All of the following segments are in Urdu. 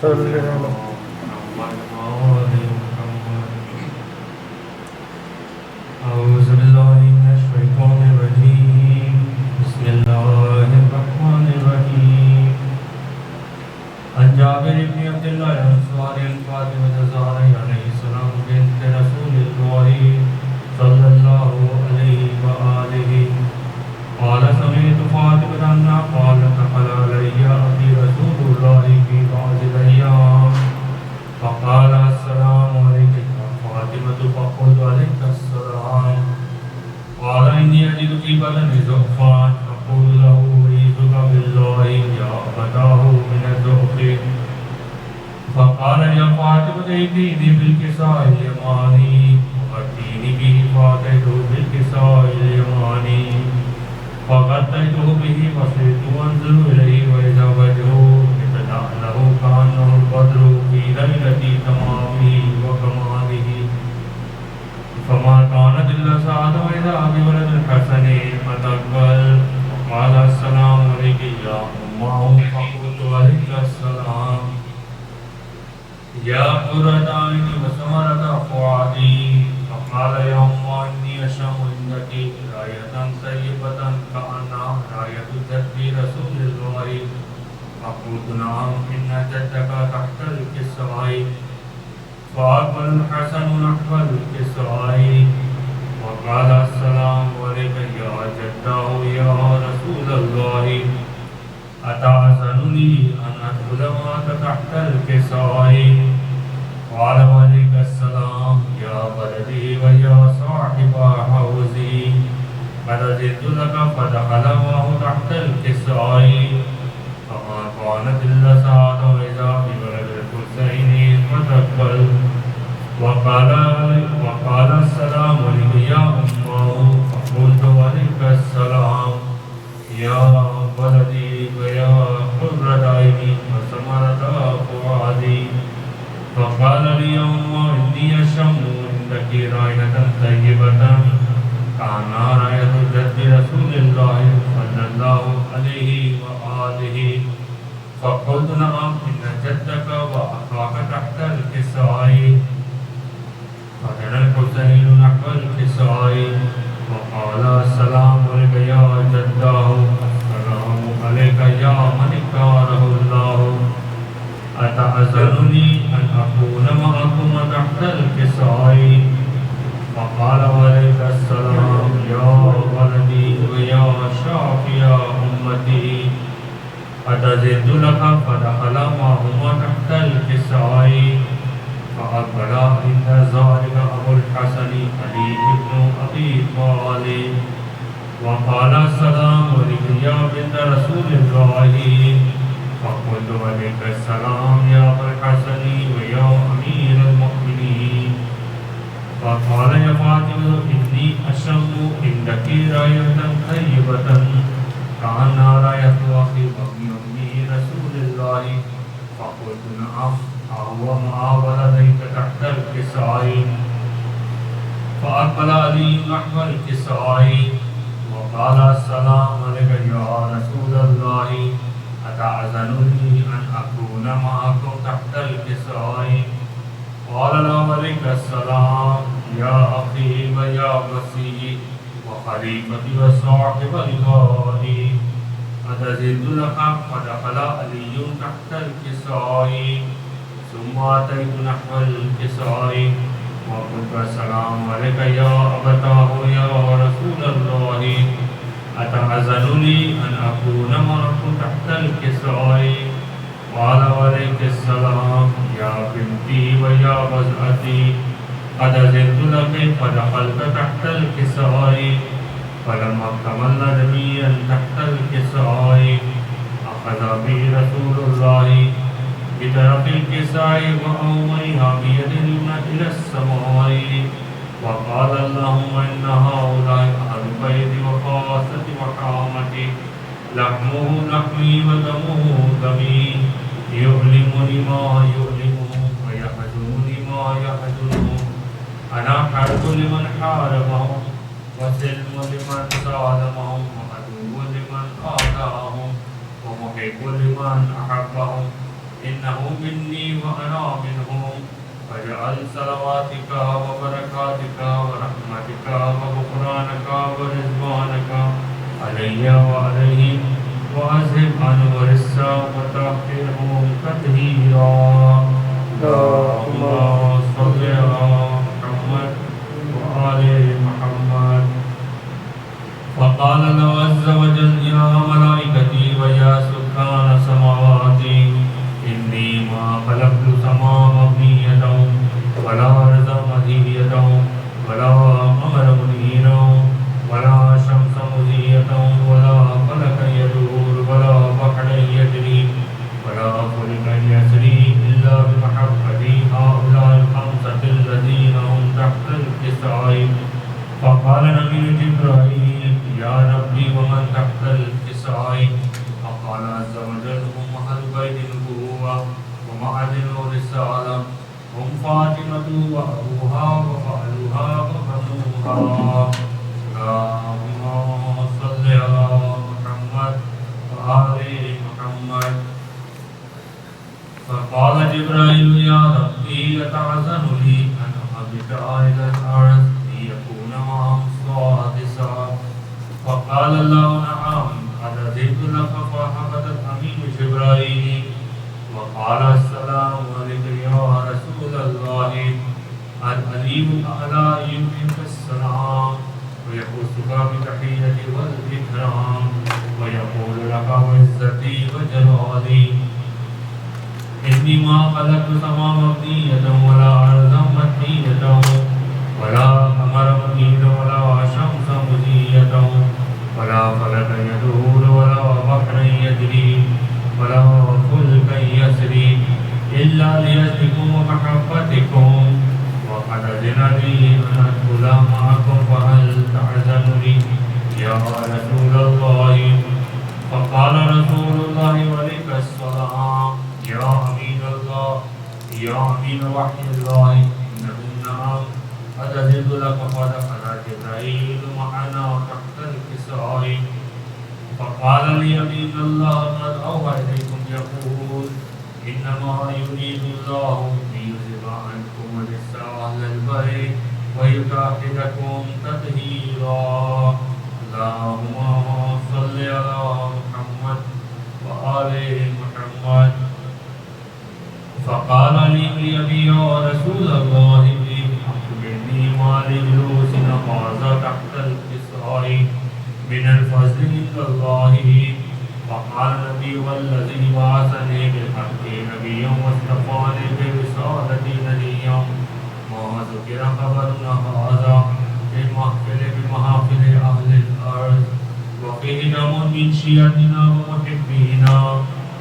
صلی اللہ علیہ أعوذ بالله من الشيطان الرجيم بسم الله الرحمن الرحيم عن جابر بن عبد الله الأنصاري عن فاطمة الزهراء عليه السلام بنت رسول الله صلى الله عليه وآله قال سمعت فاطمة أنها قالت دخل علي أخي رسول الله في بعض الأيام فقال السلام عليك يا فاطمة فقلت عليك السلام قال إني أجد في بدني ضعفا أقول له أعيذك بالله يا أبتاه من الضعف فقال يا فاطمة ائتيني بالكساء اليماني وأتيني به فأتيته بالكساء اليماني فغطيته به فصرت أنظر إليه وإذا وجهه يتلألأ كأنه البدر في ليلة تمامه وكماله فما كانت إلا ساعة وإذا بولد الحسن فتقبل وقال السلام عليك يا أمه فقلت عليك السلام يا قرة عيني وثمرة فؤادي فقال يا أمه إني أشم عندك راية طيبة كأنها راية جد رسول الله فقلت نعم إن جدك تحت الكساء فأقبل الحسن نحو الكساء وقال السلام عليك يا جداه يا رسول الله أتعزنني أن أدخل معك تحت الكساء قال عليك السلام يا بلدي ويا صاحب حوزي قد زدت لك فدخل معه تحت الكساء فما كانت إلا ساعة وإذا بولد الحسين فتقبل وقال السلام عليك يا أمه فقلت عليك السلام يا ولدي ويا قرة عيني وثمرة فؤادي فقال لي يا أمه إني أشم عندك راية طيبة كأنها راية جد رسول الله صلى الله عليه وآله فقلت نعم إن جدك وأخاك تحت الكساء فجرى الحسين نحو الكساء وقال السلام عليك يا جداه السلام عليك يا من اختاره الله أتأذنني أن أكون معكم تحت الكساء فقال عليك السلام يا ولدي ويا شافي أمتي أتزد لك فدخل معهما تحت الكساء فأقبل عند ذلك أبو الحسن علي بن أبي طالب وقال السلام عليك يا بنت رسول الله فقلت عليك السلام يا أبا الحسن ويا أمير المؤمنين فقال يا فاطمة إني أشم عندك راية طيبة كأنها راية أخي وابن أمي رسول الله فقلت نعم أهو مع ولديك تحت الكساء فأقبل علي نحو الكساء وقال السلام عليك يا رسول الله أتأذنني أن أكون معكم تحت الكساء قال لا عليك السلام يا أخي ويا وصي وخليفتي وصاحب لقائي أتزد لك فدخل علي تحت الكساء ثم أتيت نحو الكساء وقلت السلام عليك يا أبتاه يا رسول الله أتأذنني أن أكون معكم تحت الكساء قال عليك السلام يا بنتي ويا وزعتي قد زدت لك فدخلت تحت الكساء فلما اكتملنا جميعا تحت الكساء أخذ بي رسول الله بطرف الكساء وأوميها بيد اليمنى إلى السماء وقال اللهم إن هؤلاء أهل بيتي وخاصتي وحامتي لحمه لحمي ودمه دمي يؤلمني ما يؤلمه ويحزنني ما يحزنه أنا حرب لمن حاربهم وسلم لمن صادمهم وعدو لمن آذاهم ومحب لمن أحبهم إنه مني وأنا منهم واجعل صلواتك وبركاتك ورحمتك وغفرانك ورضوانك علي وعليهم وأذهب عنهم الرجس وطهرهم تطهيرا اللهم صل على محمد وآل محمد. وقال الله عز وجل يا ملائكتي ويا سكان سماواتي إني ما خلقت السماء مبنية ولا أرضا مهدية ولا قمرا منيرا ولا شمس مضيئة ولا فلكا يدور ولا بحرا يجري ولا فلكا يسري إلا بمحبة هؤلاء الخمسة الذين هم تحت الكساء. فقال نبي جبرائيل يا ربي ومن تحت الكساء؟ فقال عز وجل هم أهل بيت النبوة ومعدن الرسالة هم فاطمة وأبوها وفعلها وبنوها. اللهم صل على محمد وآل محمد. فقال جبرائيل يا ربي أتعزن لي أن أهبط إلى الأرض ليكون معهم سادسا؟ فقال الله نعم قد أذنت لك. فهبط الأمين جبرائيل وقال السلام عليك يا رسول الله. العلي الأعلى يمنك السلام ويخصك بتحية والإكرام ويقول لك عزتي وجلالي إني ما خلقت السماء مبنية ولا أرضا مبنية ولا قمرا منيرا ولا شمس مضيئة ولا فلكا يدور ولا بحرا يجري ولا فلكا يسري إلا لأجلكم ومحبتكم. وقد أذن لي أن أدخل معكم فهل تعزن لي يا رسول الله؟ فقال رسول الله عليك السلام يا أمين الله يا أمين وحي الله إنه نعم قد أذنت لك. فدخل جبرائيل معنا تحت الكساء فقال لي أمين الله قد أوحى إليكم يقول إنما يريد الله ليذهب عنكم الرجس أهل البيت ويطهركم تطهيرا. اللهم صل على محمد وآل محمد. فقال لي أبي يا رسول الله أخبرني ما لجلوس هذا تحت الكساء من الفضل عند الله. فقال النبي والذي بعثني بالحق نبيا واصطفاني برسالة نبيا ما ذكر خبر هذا في محافل أهل الأرض وفيه دم من شيعتنا ومحبينا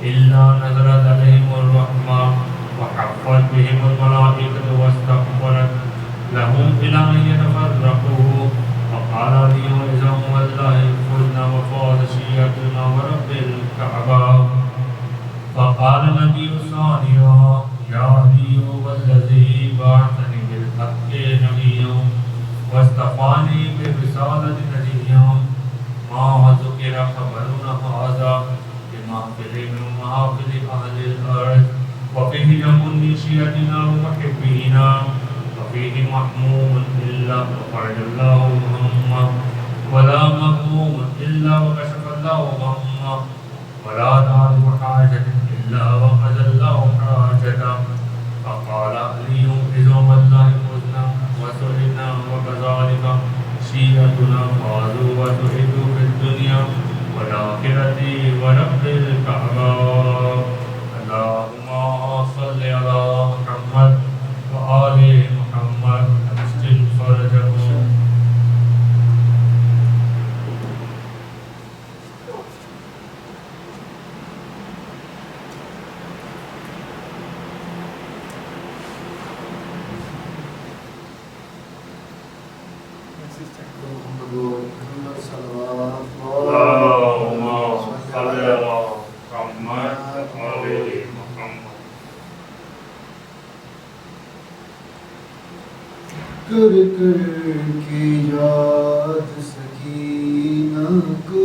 إلا نزلت عليهم الرحمة وحفت بهم الملائكة واستغفرت لهم إلى أن يتفرقوا. فقال لي وإذا والله فزنا وفاز شيعتنا ورب الكعبة. فقال النبي ثانيا يا علي والذي بعثني بالحق نبيا واصطفاني برسالة نبيا ما ذكر خبرنا هذا بمحفل من محافل أهل الأرض وفيه دم من شيعتنا ومحبينا وفيه محموم إلا وفرج الله همه ولا مغموم إلا وكشف الله غمه ولا تعرف حاجة إلا وقضى الله حاجته. فقال علي إذا والله فزنا وسعدنا وكذلك شيعتنا فازوا وسعدوا في الدنيا والآخرة ورب الكعبة. اللهم صل على محمد وآل محمد أجل فرجهم. کر کر کے یاد سکینہ کو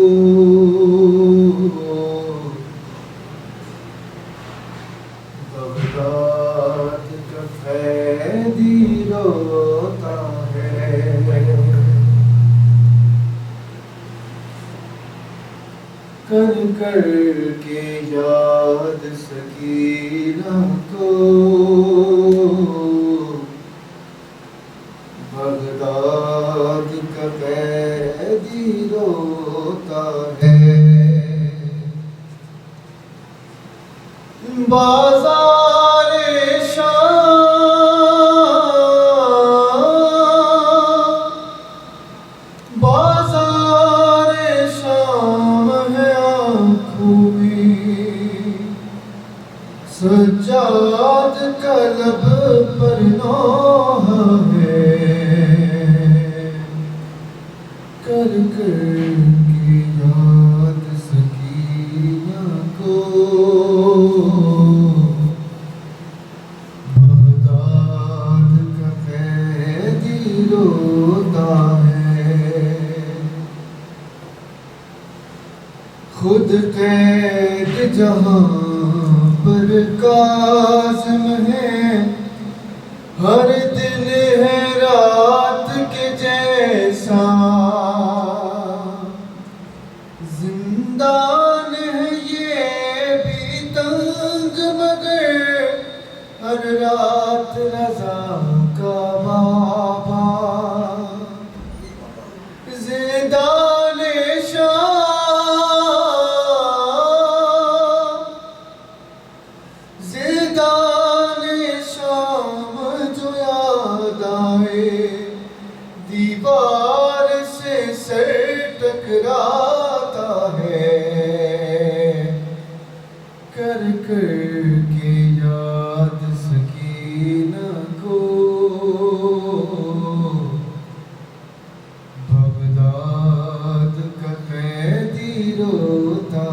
کر کر کے یاد سکینہ کو بغداد کا قیدی روتا ہے بازار شام ہے آنکھوں میں سجاد کا لب پر نوحہ ہے کر کر کے یاد سکینہ کو بغداد کا قیدی روتا ہے خود قید جہاں پر کاظم ہے ہر دن ہے رات کے جیسا زندان ہے یہ بھی تنگ مگر ہر رات رضا کا بابا زندان شام جو یاد آئے دیوار سے سر ٹکراتا ہے کر کر کے یاد سکینہ کو بغداد کا قیدی روتا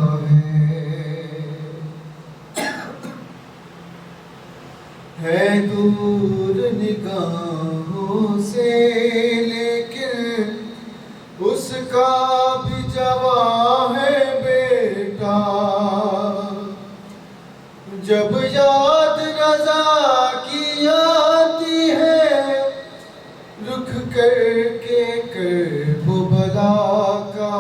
ہے دور نگاہوں سے لیکن اس کا بھی جواں ہے بیٹا جب یاد رضا کی آتی ہے رخ کر کے کرب و بلا کا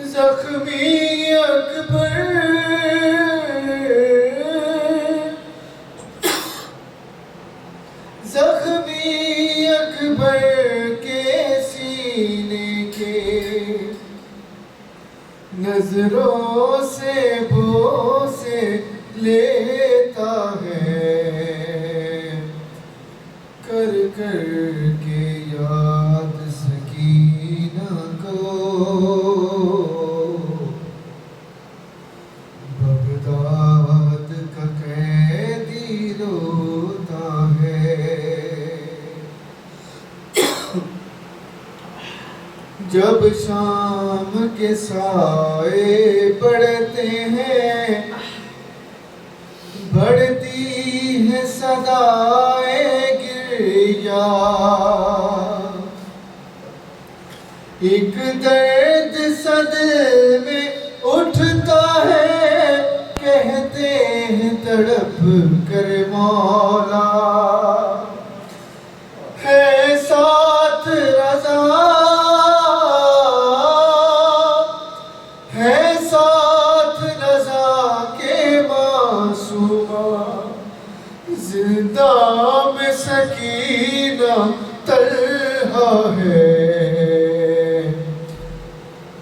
زخمی اکبر کے سینے کے نظروں سے بوسے لیتا ہے کر کر کے یاد سکینہ کو بغداد کا قیدی روتا ہے جب شام کے سائے پڑتے ہیں بڑھتی ہے صدائے گریا ایک درد صدمے اٹھتا ہے کہتے ہیں تڑپ کر مولا ہے ساتھ رضا زندہ میں سکینہ طلحہ ہے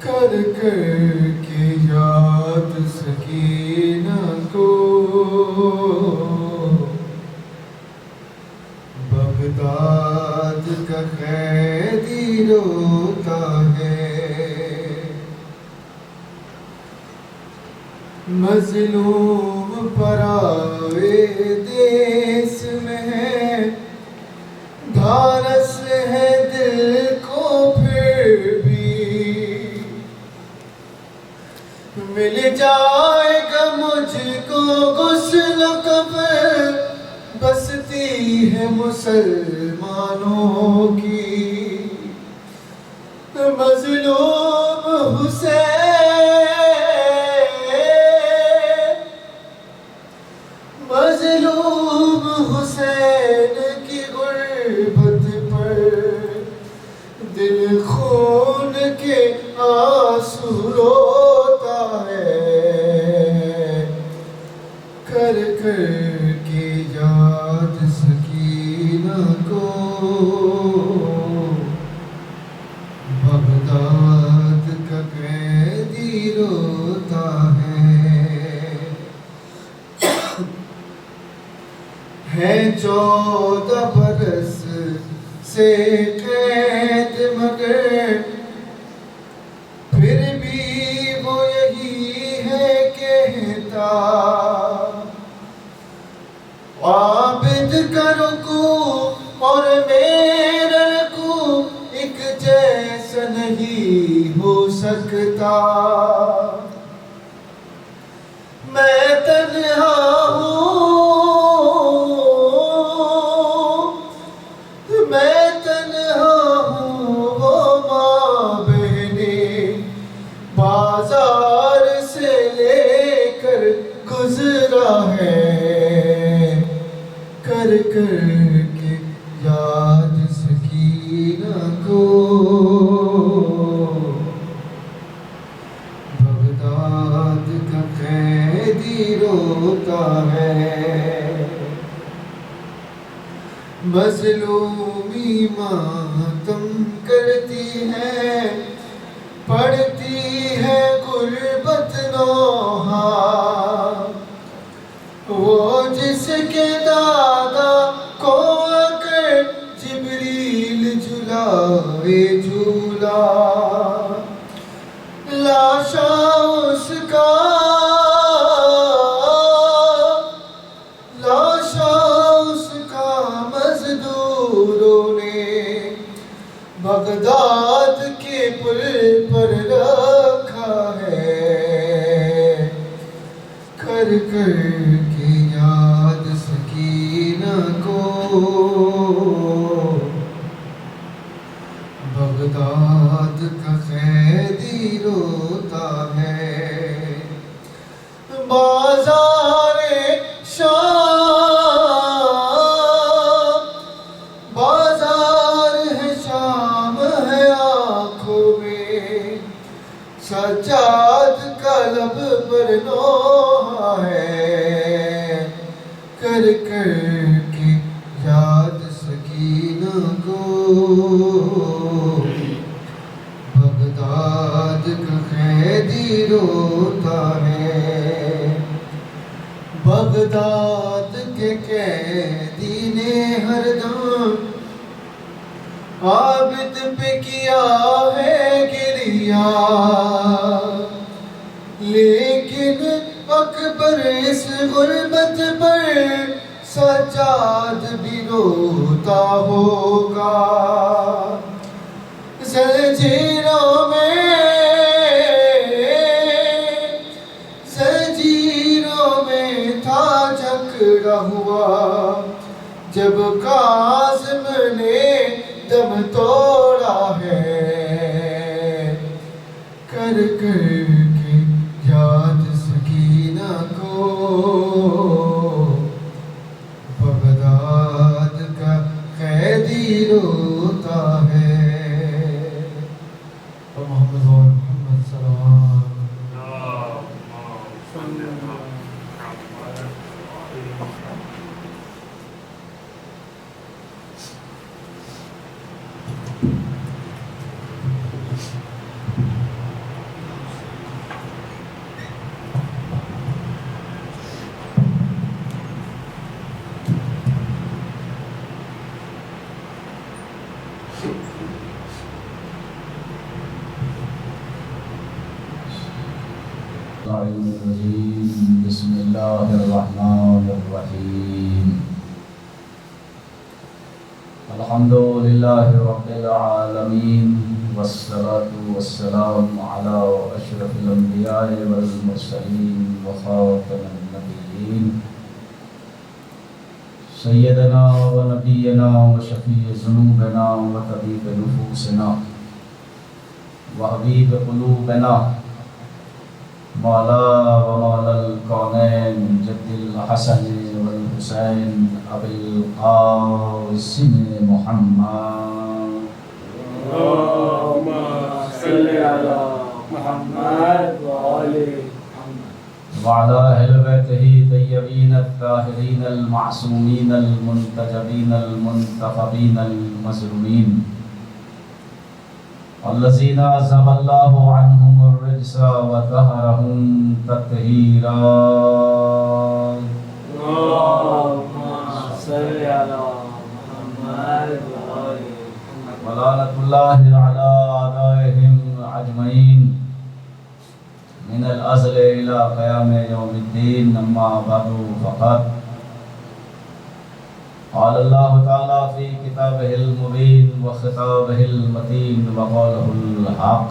کر کر کے یاد سکینہ کو بغداد کا قیدی روتا ہے مظلوم پرائے دیس میں ہے دھارس ہے دل کو پھر بھی مل جائے گا مجھ کو غسل قبر بستی ہے مسلمانوں کی مظلوم حسین کی غربت پر دل خون کے آنسو ہے 14 برس سے قید مگر پھر بھی وہ یہی ہے کہتا عابد کا رکوع اور میرا رکوع ایک جیسا نہیں ہو سکتا میں تنہا ہوں وہ ماں بہنیں بازار سے لے کر گزرا ہے کر کے یاد سکینہ کو بغداد کا قیدی روتا ہے مظلومی ماتم کرتی ہے پڑھتی ہے غربت نوحہ وہ جس کے دادا کو آ کر جبریل جھلائے جھولا لاشا اس کا مزدوروں نے بغداد کے پل پر رکھا ہے کر کے یاد سکینہ کو بغداد کا قیدی روتا ہے بازار ہے شام ہے آنکھوں میں سجاد کا لب پر نوحہ ہے کر کے یاد سکینہ کو بغداد کا قیدی روتا ہے بغداد کے قیدی نے ہر دم عابد پہ کیا ہے گریا لیکن اکبر اس غربت پر سجاد بھی روتا ہوگا زنجیروں میں تھا جکڑا ہوا جب قاسم نے دم توڑا ہے کر کے یاد سکینہ کو بغداد کا قیدی روتا ہے محمد و محمد سلام بسم اللہ الرحمن الرحیم الحمدللہ رب العالمین والصلاة والسلام علی اشرف الانبیاء والمرسلین وخاتم النبیین سیدنا و نبینا و شفیع ذنوبنا و طبیب نفوسنا و حبیب قلوبنا مولا و مولا الکونین جد الحسن والحسین ابی القاسم محمد اللہم صلی علی محمد و آل محمد وعلى اہل بیتہ طیبین الطاہرین المعصومین المنتجبین المنتخبین المظلومین الذين عذب الله عنهم الرجس وطهرهم تطهيرا اللهم صل على محمد وآل محمد ولعنة الله على أعدائهم أجمعين من الأزل إلى قيام يوم الدين. أما بعد فقد قال الله تعالى في كتابه المبين وخطابه المتين وقوله الحق.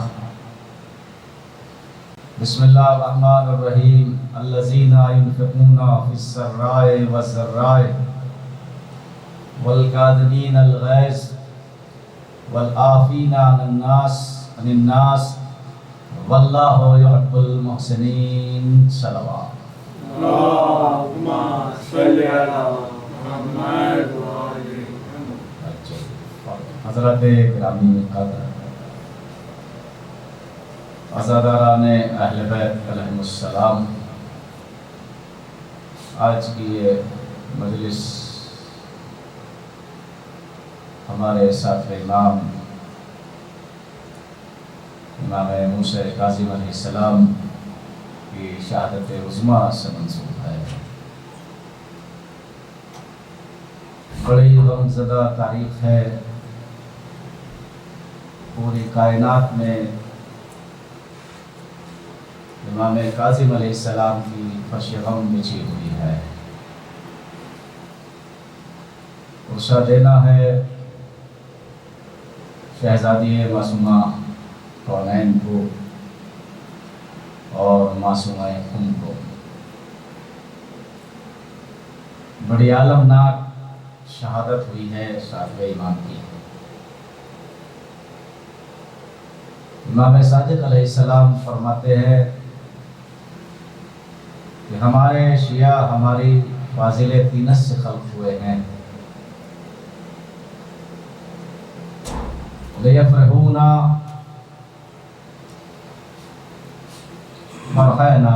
بسم الله الرحمن الرحيم. الذين ينفقون في السراء والضراء والكاظمين الغيظ والعافين عن الناس والله يحب المحسنين. صلوات. اللهم صل على محمد وآل محمد. حضرت گرامی قدر عزاداران اہل بیت علیہم السلام، آج کی یہ مجلس ہمارے ساتھ امام موسیٰ کاظم علیہ السلام کی شہادت عظمیٰ سے منسوب ہے. بڑی غمزدہ تاریخ ہے. پوری کائنات میں امام کاظم علیہ السلام کی فرش غم بچھی ہوئی ہے. عرصہ دینا ہے شہزادی معصومہ کونین کو اور معصومہ ام کو. بڑی عالمناک شہادت ہوئی ہے ساتویں امام کی. امام صادق علیہ السلام فرماتے ہیں کہ ہمارے شیعہ ہماری فاضل تینت سے خلق ہوئے ہیں. لیفرحون فرحینا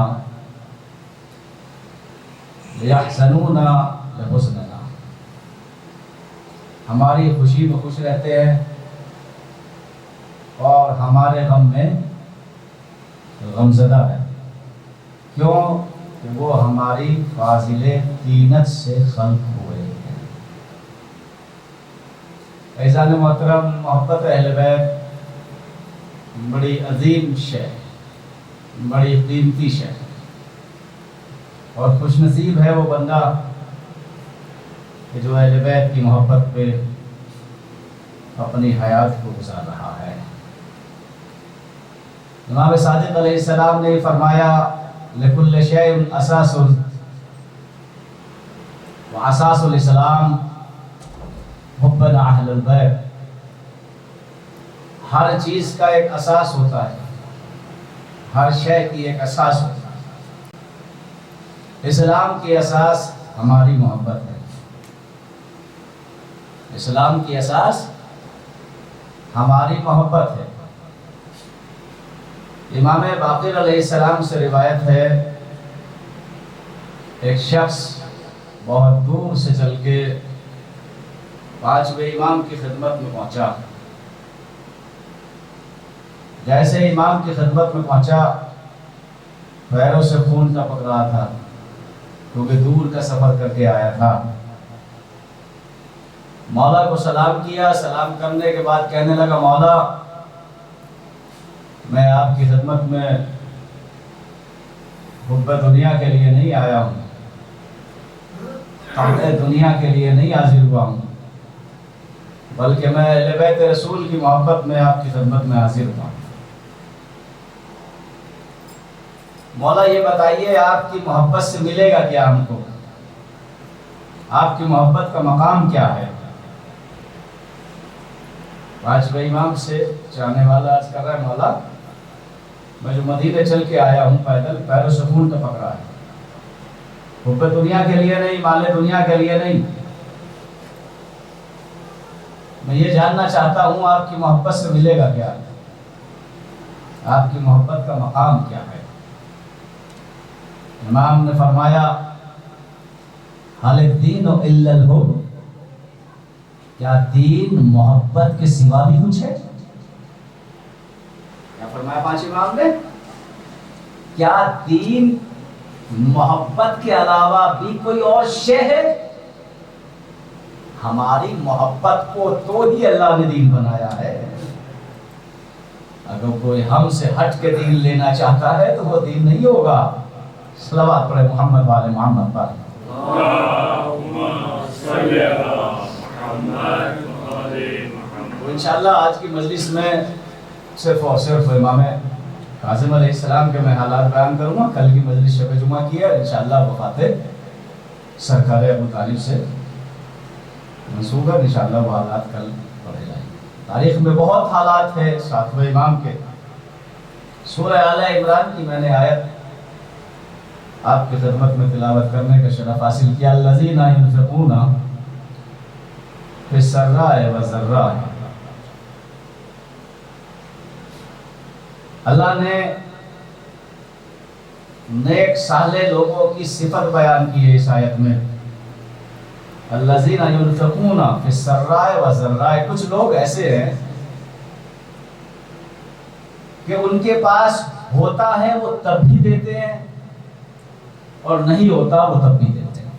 لیحزنون لحزننا. ہماری خوشی میں خوش رہتے ہیں اور ہمارے غم میں غمزدہ ہے. کیوں کہ وہ ہماری فاضل تینت سے خلق ہوئے ہیں. عزیزان محترم، محبت اہل بیت بڑی عظیم شے، بڑی قیمتی شے، اور خوش نصیب ہے وہ بندہ کہ جو اہل بیت کی محبت پہ اپنی حیات کو گزار رہا ہے. امام صادق علیہ السلام نے فرمایا لکل شیء اساس واساس الاسلام حبنا اہل البیت. ہر چیز کا ایک اساس ہوتا ہے، ہر شے کی ایک اساس ہوتا ہے. اسلام کی اساس ہماری محبت ہے. اسلام کی اساس ہماری محبت ہے. امام باقر علیہ السلام سے روایت ہے، ایک شخص بہت دور سے چل کے پانچویں امام کی خدمت میں پہنچا. جیسے امام کی خدمت میں پہنچا پیروں سے خون ٹپک رہا تھا کیونکہ دور کا سفر کر کے آیا تھا. مولا کو سلام کیا. سلام کرنے کے بعد کہنے لگا، مولا میں آپ کی خدمت میں حب دنیا کے لیے نہیں آیا ہوں، طمع دنیا کے لیے نہیں حاضر ہوا ہوں، بلکہ میں اہل بیت رسول کی محبت میں آپ کی خدمت میں حاضر ہوا ہوں. مولا یہ بتائیے آپ کی محبت سے ملے گا کیا ہم کو؟ آپ کی محبت کا مقام کیا ہے؟ پانچویں امام سے چاہنے والا عرض کر رہا ہے، مولا میں جو مدینے چل کے آیا ہوں پیدل، پیروں سے خون ٹپک رہا ہے. حب دنیا کے لیے نہیں، مال دنیا کے لیے نہیں. میں یہ جاننا چاہتا ہوں آپ کی محبت سے ملے گا کیا؟ آپ کی محبت کا مقام کیا ہے؟ امام نے فرمایا، حل الدین الا الحب. کیا دین محبت کے سوا بھی کچھ ہے؟ کیا فرمایا پانچ امام نے؟ کیا دین محبت کے علاوہ بھی کوئی اور شے ہے؟ ہماری محبت کو تو ہی اللہ نے دین بنایا ہے. اگر کوئی ہم سے ہٹ کے دین لینا چاہتا ہے تو وہ دین نہیں ہوگا. صلوات پڑھے محمد والے محمد پر. تو انشاءاللہ آج کی مجلس میں صرف اور صرف امام کاظم علیہ السلام کے میں حالات بیان کروں گا. کل کی مجلس شب جمعہ کی ہے، انشاءاللہ وفات سرکار ابو طالب سے منسوب ہے. انشاءاللہ وہ حالات کل پڑھے جائیں. تاریخ میں بہت حالات ہے ساتویں امام کے. سورہ آل عمران کی میں نے آیت آپ کی خدمت میں تلاوت کرنے کا شرف حاصل کیا. الذین ينفقون فی السراء والضراء. اللہ نے نیک صالح لوگوں کی صفت بیان کی ہے اس آیت میں. الذین ينفقون فی السراء والضراء. کچھ لوگ ایسے ہیں کہ ان کے پاس ہوتا ہے وہ تب بھی دیتے ہیں اور نہیں ہوتا وہ تب بھی دیتے ہیں.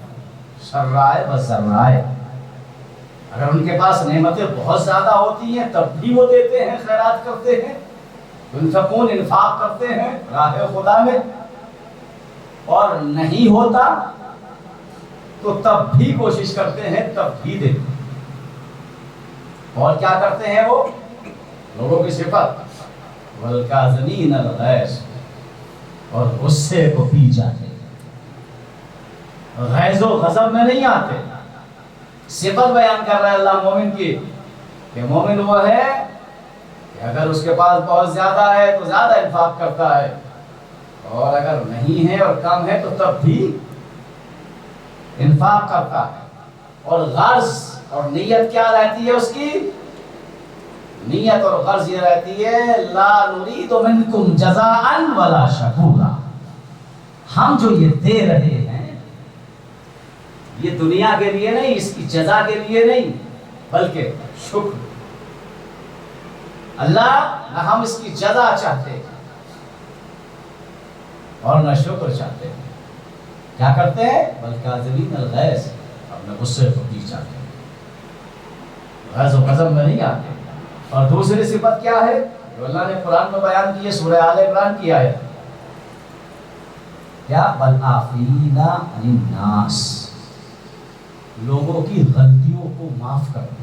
سراء والضراء. اگر ان کے پاس نعمتیں بہت زیادہ ہوتی ہیں تب بھی وہ دیتے ہیں، خیرات کرتے ہیں، ينفقون انفاق کرتے ہیں راہ خدا میں، اور نہیں ہوتا تو تب بھی کوشش کرتے ہیں، تب بھی دیتے ہیں. اور کیا کرتے ہیں وہ لوگوں کی صفت؟ والکاظمین الغیظ. اور غصے کو پی جاتے ہیں، غیظ و غضب میں نہیں آتے. صفت بیان کر رہا ہے اللہ مومن کی کہ مومن وہ ہے کہ اگر اس کے پاس بہت زیادہ ہے تو زیادہ انفاق کرتا ہے، اور اگر نہیں ہے اور کم ہے تو تب بھی انفاق کرتا ہے. اور غرض اور نیت کیا رہتی ہے اس کی؟ نیت اور غرض یہ رہتی ہے لا نرید منکم جزاء ولا شکورا. ہم جو یہ دے رہے ہیں یہ دنیا کے لیے نہیں، اس کی جزا کے لیے نہیں، بلکہ شکر. اللہ نہ ہم اس کی جزا چاہتے اور نہ شکر چاہتے. کیا کرتے ہیں؟ والکاظمین الغیظ. اپنے غصے کو پی جاتے ہیں، غیظ و غضب میں نہیں آتے. اور دوسری صفت کیا ہے جو اللہ نے قرآن میں بیان کی ہے؟ سورہ آل عمران کی آیت کیا؟ والعافین عن الناس. لوگوں کی غلطیوں کو معاف کرتے ہیں،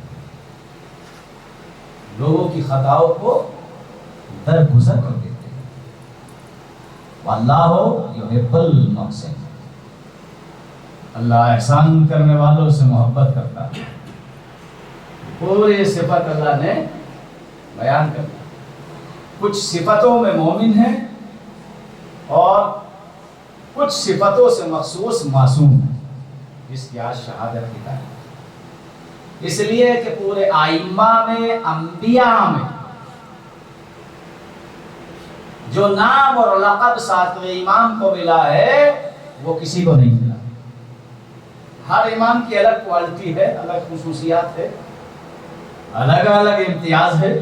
لوگوں کی خطاؤں کو درگزر کر دیتے ہیں. واللہ یحب المحسنین. اللہ احسان کرنے والوں سے محبت کرتا ہے. پوری صفت اللہ نے بیان کر دی. کچھ صفتوں میں مومن ہیں اور کچھ صفتوں سے مخصوص معصوم ہیں، جس کی آج شہادت کی تاریخ. اس لیے کہ پورے ائمہ میں، انبیاء میں جو نام اور لقب ساتویں امام کو ملا ہے وہ کسی کو نہیں ملا. ہر امام کی الگ کوالٹی ہے، الگ خصوصیات ہے، الگ الگ امتیاز ہے.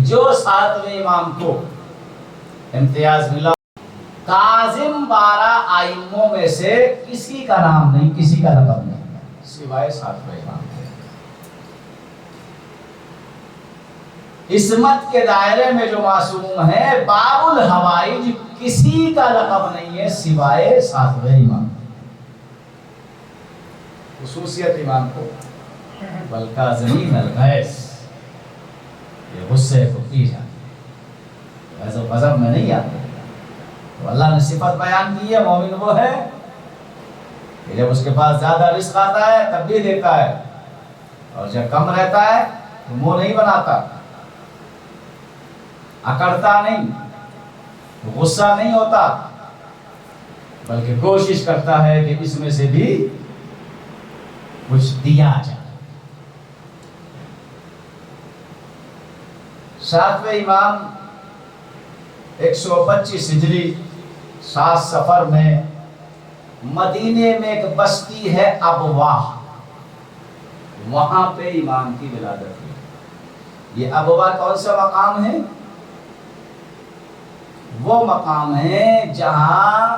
جو ساتویں امام کو امتیاز ملا، کاظم 12 ائموں میں سے کسی کا نام نہیں، کسی کا لقب نہیں سوائے ساتویں امام کے. عصمت کے دائرے میں جو معصوم ہے باب الحوائج، کسی کا لقب نہیں ہے سوائے ساتویں امام. خصوصیت امام کو والکاظمین الغیظ، یہ غصے کو پی جاتے، غیظ و غضب میں نہیں آتے. تو اللہ نے صفت بیان کی ہے مومن وہ ہے کہ جب اس کے پاس زیادہ رزق آتا ہے تب بھی دیتا ہے، اور جب کم رہتا ہے تو منہ نہیں بناتا، اکڑتا نہیں، غصہ نہیں ہوتا، بلکہ کوشش کرتا ہے کہ اس میں سے بھی کچھ دیا جائے. ساتویں امام 125 ہجری 7 سفر میں مدینے میں ایک بستی ہے ابواہ، وہاں پہ امام کی ولادت ہوئی. یہ ابواہ کون سا مقام ہے؟ وہ مقام ہے جہاں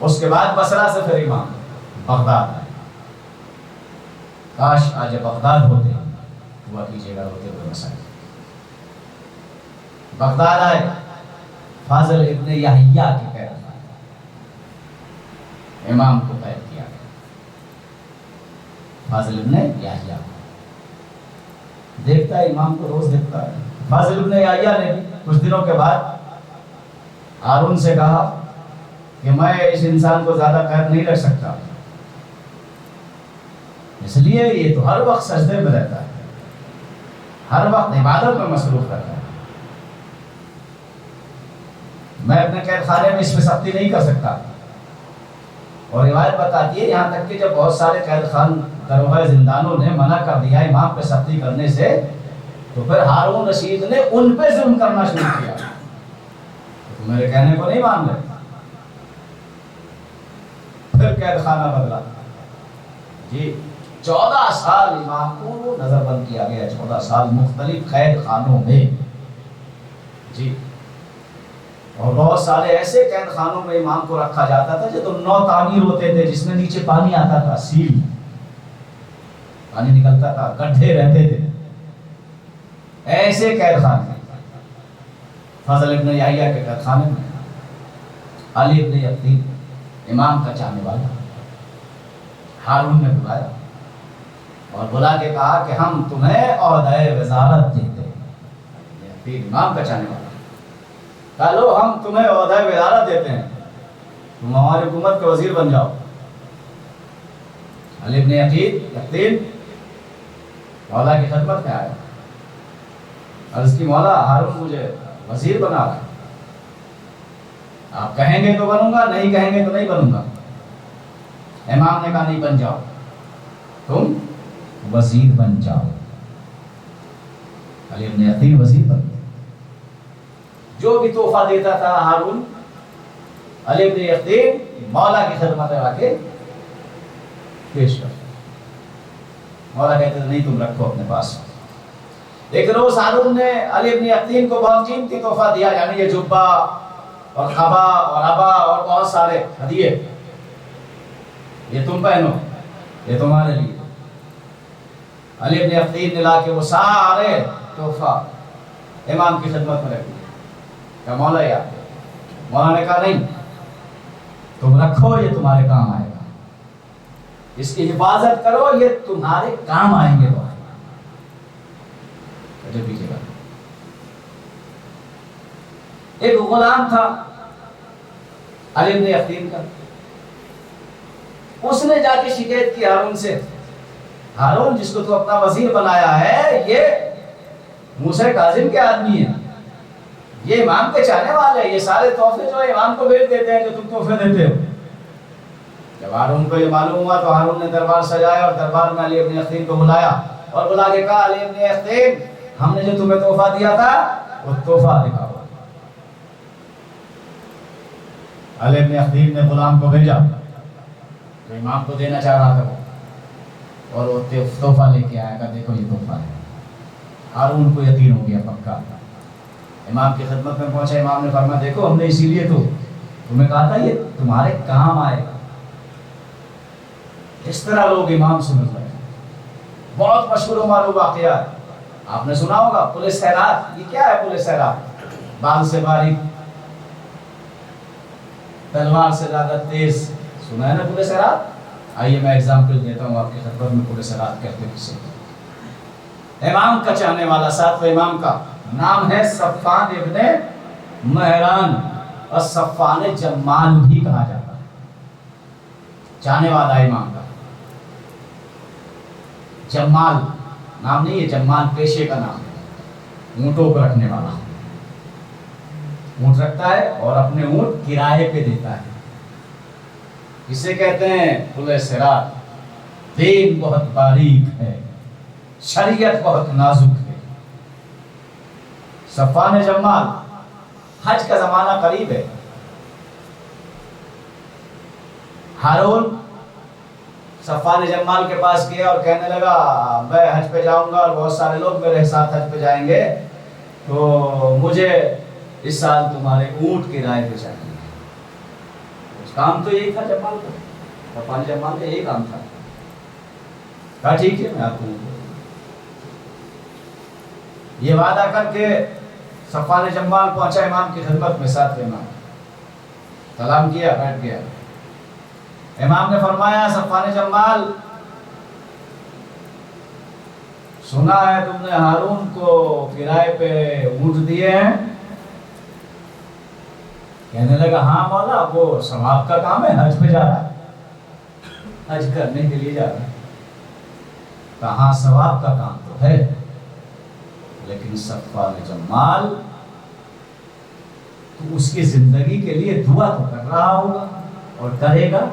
اس کے بعد بصرہ سے پھر امام بغداد آئے. کاش آج بغداد ہوتے ہوا کیجیے گا ہوتے ہوئے مسائل. بغداد آئے فاضل ابن یحییٰ کے قید امام کو قید کیا گیا. فاضل ابن یحییٰ دیکھتا ہے امام کو روز دیکھتا ہے. فاضل ابن یحییٰ نے بھی کچھ دنوں کے بعد ہارون سے کہا کہ میں اس انسان کو زیادہ قید نہیں رکھ سکتا، اس لیے یہ تو ہر وقت سجدے میں رہتا ہے، ہر وقت عبادت میں مصروف رہتا ہے، میں اپنے قید خانے میں اس پہ سختی نہیں کر سکتا. اور روایت بتاتی ہے یہاں تک کہ جب بہت سارے قید خان دروغہ زندانوں نے منع کر دیا امام پہ سختی کرنے سے، تو پھر ہارون رشید نے ان پہ ظلم کرنا شروع کیا. تو میرے کہنے کو نہیں مان رہے، پھر قید خانہ بدلا. جی 14 سال امام کو نظر بند کیا گیا، 14 سال مختلف قید خانوں میں. جی اور بہت سارے ایسے قید خانوں میں امام کو رکھا جاتا تھا جو تو نو تعمیر ہوتے تھے، جس میں نیچے پانی آتا تھا، سیل پانی نکلتا تھا، گڈھے رہتے تھے، ایسے قید خانے. فضل ابن یحییٰ کے قید خانے میں علی ابن یقین امام کا چاہنے والا ہارون نے بلایا اور بلا کے کہا کہ ہم تمہیں عہدہ وزارت دیتے ہیں. یقین امام کا چاہنے والا کہا لو ہم تمہیں عہدہ وزارت دیتے ہیں، تم ہماری حکومت کے وزیر بن جاؤ. علی ابن یقین مولا کی خدمت میں آیا، عرض کی مولا ہارون مجھے وزیر بنا رہا ہے، آپ کہیں گے تو بنوں گا، نہیں کہیں گے تو نہیں بنوں گا. امام نے کہا نہیں بن جاؤ، تم وزیر بن جاؤ. علی ابن یقین وزیر بن گئے. جو بھی تحفہ دیتا تھا ہارون، علی ابن یقین مولا کی خدمت میں آ کے پیش کر. مولا کہتے تھے نہیں تم رکھو اپنے پاس. ایک روز ہارون نے علی ابن یقین کو بہت قیمتی تحفہ دیا، یعنی یہ جبہ اور خبا اور ابا اور بہت سارے ہدیے، یہ تم پہنو، یہ تمہارے لیے. علی ابن یقین نے لا کے وہ سارے تحفہ امام کی خدمت میں رکھ دیا. کہا مولا یا مولا نے کہا نہیں تم رکھو، یہ تمہارے کام آئے گا، اس کی حفاظت کرو، یہ تمہارے کام آئیں گے. پیچھے کا ایک غلام تھا علی ابن یقین کا، اس نے جا کے شکایت کی ہارون سے، ہارون جس کو تو اپنا وزیر بنایا ہے یہ موسیٰ کاظم کے آدمی ہیں، یہ امام کے چاہنے والے ہیں، یہ سارے تحفے جو امام کو بھیج دیتے ہیں جو تم تحفے دیتے ہو. جب ہارون کو یہ معلوم ہوا تو ہارون نے دربار سجایا اور دربار میں علی ابن یقین کو بلایا اور بلا کے کہا علی ابن یقین ہم نے جو تمہیں تحفہ دیا تھا وہ تحفہ دکھاؤ. علی ابن یقین نے غلام کو بھیجا جو امام کو دینا چاہ رہا تھا وہ، اور وہ تحفہ لے کے آیا کہ دیکھو یہ تحفہ ہے. ہارون کو یقین ہو گیا پکا. امام کی خدمت میں پہنچا، امام نے فرمایا دیکھو ہم نے اسی لیے تو تمہیں کہا تھا یہ تمہارے کام آئے گا. اس طرح لوگ امام سمجھ رہے ہیں. بہت مشہور و معروف واقعہ ہے، آپ نے سنا ہوگا پولیس خیرات. یہ کیا ہے پولیس خیرات؟ بال سے باریک تلوار سے زیادہ تیز، سنا ہے نا پولیس خیرات؟ آئیے میں ایگزامپل دیتا ہوں آپ کی خدمت میں پولیس خیرات کہتے کسے. امام کا چاہنے والا، ساتویں امام کا نام ہے صفان ابن مہران، اور صفان جمال بھی کہا جاتا ہے، چاہنے والا امام کا. جمال نام نہیں ہے، جمال پیشے کا نام ہے، اونٹوں کو رکھنے والا. اونٹ رکھتا ہے اور اپنے اونٹ کرائے پہ دیتا ہے. اسے کہتے ہیں پولیس خیرات. دین بہت باریک ہے، شریعت بہت نازک ہے. صفان جمال، حج کا زمانہ قریب ہے. ہارون صفان جمال کے پاس گیا اور کہنے لگا میں حج پہ جاؤں گا اور بہت سارے لوگ میرے ساتھ حج پہ جائیں گے، تو مجھے اس سال تمہارے اونٹ کرائے پہ چاہیے. اس کام تو یہی تھا جمال کا، صفوان جمال کا یہی کام تھا. کہا ٹھیک ہے میں آپ کو یہ وعدہ کر کے صفوان جمال پہنچا امام کی خدمت میں، ساتھ امام سلام کیا، بیٹھ گیا. امام نے فرمایا صفوان جمال سنا ہے تم نے ہارون کو کرائے پہ اونٹ دیے ہیں؟ کہنے لگا ہاں مولا، وہ ثواب کا کام ہے، حج پہ جا رہا ہے، حج کرنے کے لیے جا رہا ہے. کہاں ثواب کا کام تو ہے، لیکن صفوان جمال تو اس کی زندگی کے لیے دعا تو کر رہا ہوگا اور کرے گا.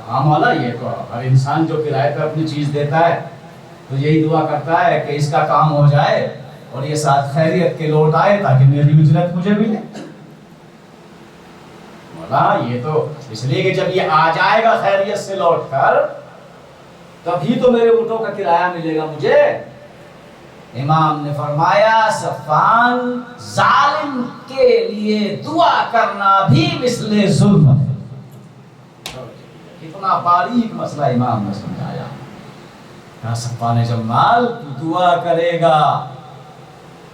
ہاں مولا یہ تو ہر انسان جو کرائے پہ اپنی چیز دیتا ہے تو یہی دعا کرتا ہے کہ اس کا کام ہو جائے اور یہ ساتھ خیریت کے لوٹ آئے تاکہ میری اجرت مجھے ملے. مولا یہ تو اس لیے کہ جب یہ آ جائے گا خیریت سے لوٹ کر تبھی تو میرے اونٹوں کا کرایہ ملے گا مجھے. امام نے فرمایا صفوان ظالم کے لیے دعا کرنا بھی مثل ظلم ہے. اتنا باریک مسئلہ امام نے سمجھایا. کہا صفوان جمال تو دعا کرے گا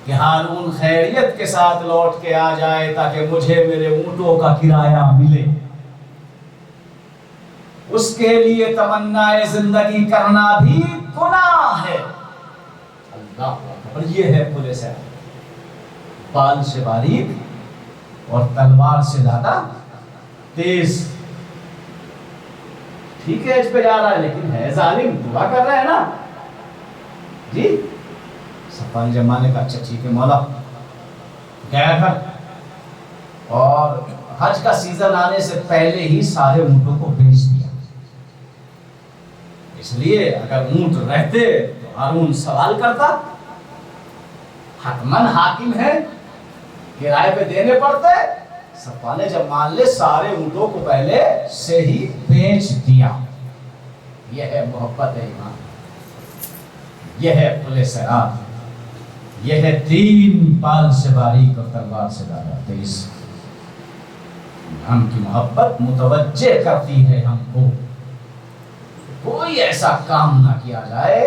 کہ ہارون خیریت کے ساتھ لوٹ کے آ جائے تاکہ مجھے میرے اونٹوں کا کرایہ ملے. اس کے لیے تمنا زندگی کرنا بھی گناہ ہے. اور یہ ہے پولیس ہے، بال سے باریک اور تلوار سے زیادہ تیز. ٹھیک ہے اس پہ جا رہا ہے لیکن ہے ظالم، دعا کر رہا ہے نا جی. صفوان جمال نے کہا اچھا ٹھیک ہے مولا. گیا گھر اور حج کا سیزن آنے سے پہلے ہی سارے اونٹوں کو بیچ دیا. اس لیے اگر اونٹ رہتے تو ہارون سوال کرتا، حتمن حاکم ہے، کرائے پہ دینے پڑتے. صفوان جمال نے سارے اونٹوں کو پہلے سے ہی بیچ دیا. یہ ہے محبت ایمان، یہ ہے پولیس رات، یہ ہے دین بال سے باریک اور تلوار سے زیادہ تیز. ہم کی محبت متوجہ کرتی ہے ہم کو کوئی ایسا کام نہ کیا جائے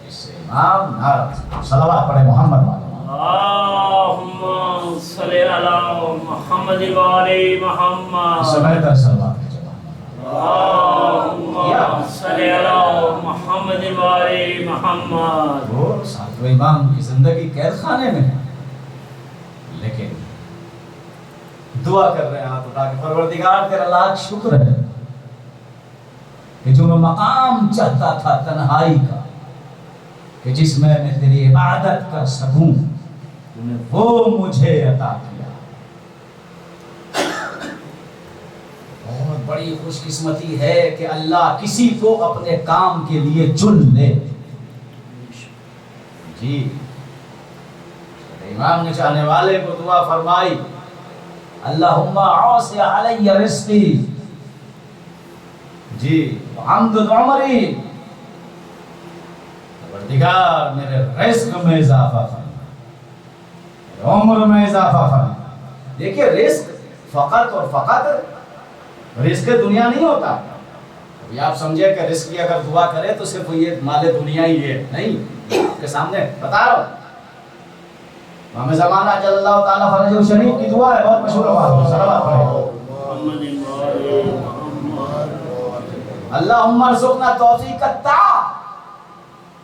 جس سے امام ناراض. صلوات پڑھے محمد والے. اللہم صلی علی محمد وعلی محمد. سمیت صلوات کے جواب. اللہم صلی علی محمد وعلی محمد. وہ ساتویں امام کی زندگی قید خانے میں ہے لیکن دعا کر رہے ہیں آپ اٹھا کے پروردگار تیرا لاکھ شکر ہے کہ جو میں مقام چاہتا تھا تنہائی کا کہ جس میں میں تیری عبادت کر سکوں تو نے وہ مجھے عطا کیا. بہت بڑی خوش قسمتی ہے کہ اللہ کسی کو اپنے کام کے لیے چن لے. جی امام نے چاہنے والے کو دعا فرمائی اللہم عوص علی رزقی جی حمد عمری، پروردگار میرے رزق میں اضافہ فرما، عمر میں اضافہ فرما. دیکھیے رزق فقط اور فقط رزق دنیا نہیں ہوتا. ابھی آپ سمجھے کہ رزق کی اگر دعا کرے تو صرف یہ مال دنیا ہی ہے، نہیں. آپ کے سامنے بتا رہا ہوں امام زمانہ جل اللہ تعالیٰ فرج شریف کی دعا ہے، بہت مشہور ہے. صلوات پڑھیں. اللہم ارزقنا توفیق الطاعہ،